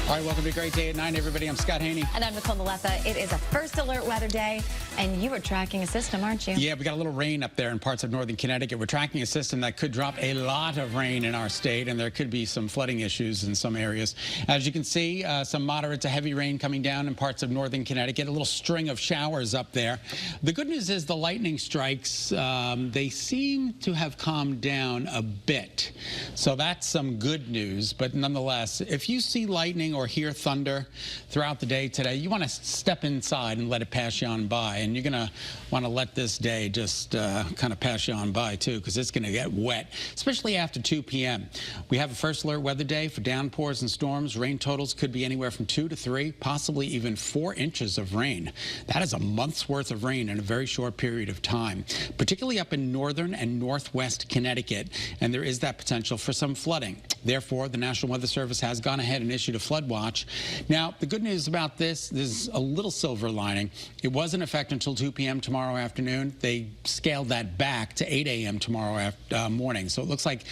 All right, welcome to a great day at 9, everybody. I'm Scott Haney. And I'm Nicole and Scot. It is a first alert weather day, and you are tracking a system, aren't you? Yeah, we got a little rain up there in parts of northern Connecticut. We're tracking a system that could drop a lot of rain in our state, and there could be some flooding issues in some areas. As you can see, some moderate to heavy rain coming down in parts of northern Connecticut, a little string of showers up there. The good news is the lightning strikes, they seem to have calmed down a bit. So that's some good news, but nonetheless, if you see lightning or hear thunder throughout the day today, you want to step inside and let it pass you on by. And you're going to want to let this day just kind of pass you on by, too, because it's going to get wet, especially after 2 p.m. We have a first alert weather day for downpours and storms. Rain totals could be anywhere from 2 to 3, possibly even 4 inches of rain. That is a month's worth of rain in a very short period of time, particularly up in northern and northwest Connecticut. And there is that potential for some flooding. Therefore, the National Weather Service has gone ahead and issued a flood watch. Now, the good news about this is a little silver lining. It was in effect until 2 p.m. tomorrow afternoon. They scaled that back to 8 a.m. tomorrow morning. So it looks like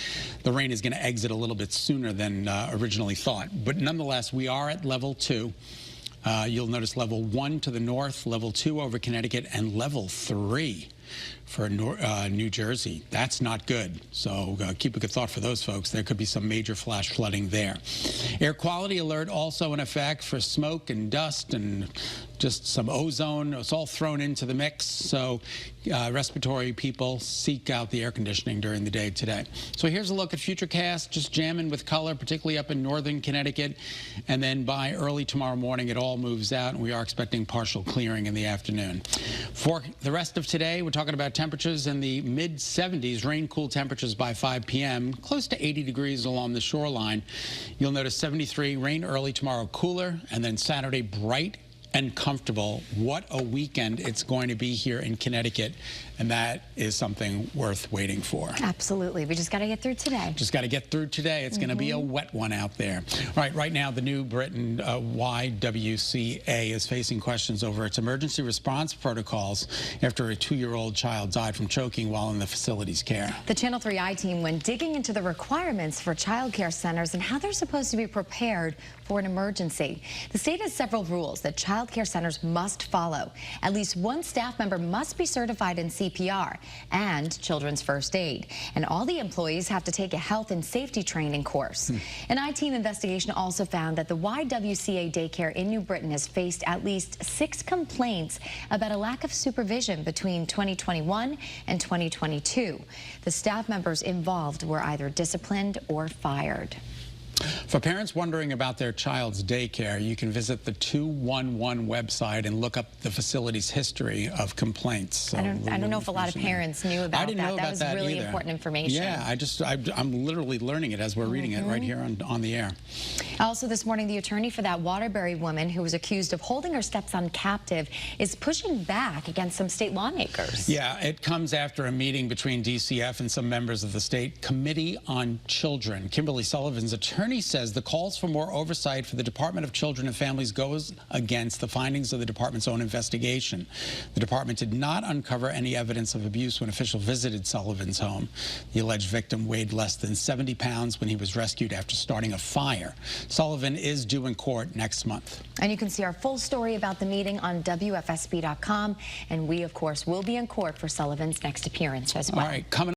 the rain is going to exit a little bit sooner than originally thought. But nonetheless, we are at level 2. You'll notice level 1 to the north, level 2 over Connecticut, and level 3 for New Jersey. That's not good. So keep a good thought for those folks. There could be some major flash flooding there. Air quality alert also in effect for smoke and dust and just some ozone. It's all thrown into the mix. So respiratory people, seek out the air conditioning during the day today. So here's a look at Futurecast, just jamming with color, particularly up in northern Connecticut. And then by early tomorrow morning, it all moves out, and we are expecting partial clearing in the afternoon. For the rest of today, we're talking about temperatures in the mid-70s, rain-cool temperatures by 5 p.m., close to 80 degrees along the shoreline. You'll notice 73, rain early tomorrow, cooler, and then Saturday, bright and comfortable. What a weekend it's going to be here in Connecticut, and that is something worth waiting for. Absolutely. We just got to get through today. Just got to get through today. It's going to be a wet one out there. Right now, the New Britain YWCA is facing questions over its emergency response protocols after a 2-year-old child died from choking while in the facility's care. The Channel 3i team went digging into the requirements for child care centers and how they're supposed to be prepared for an emergency. The state has several rules that child care centers must follow. At least one staff member must be certified in CPR and children's first aid. And all the employees have to take a health and safety training course. An I-team investigation also found that the YWCA daycare in New Britain has faced at least 6 complaints about a lack of supervision between 2021 and 2022. The staff members involved were either disciplined or fired. For parents wondering about their child's daycare, you can visit the 211 website and look up the facility's history of complaints. So I don't know if a lot of parents knew about that. I didn't know about that was really either. Important information. Yeah, I'm literally learning it as we're reading it right here on the air. Also this morning, the attorney for that Waterbury woman who was accused of holding her stepson captive is pushing back against some state lawmakers. Yeah, it comes after a meeting between DCF and some members of the State Committee on Children. Kimberly Sullivan's attorney says the calls for more oversight for the Department of Children and Families goes against the findings of the department's own investigation. The department did not uncover any evidence of abuse when officials visited Sullivan's home. The alleged victim weighed less than 70 pounds when he was rescued after starting a fire. Sullivan is due in court next month. And you can see our full story about the meeting on WFSB.com. And we, of course, will be in court for Sullivan's next appearance as well. All right, coming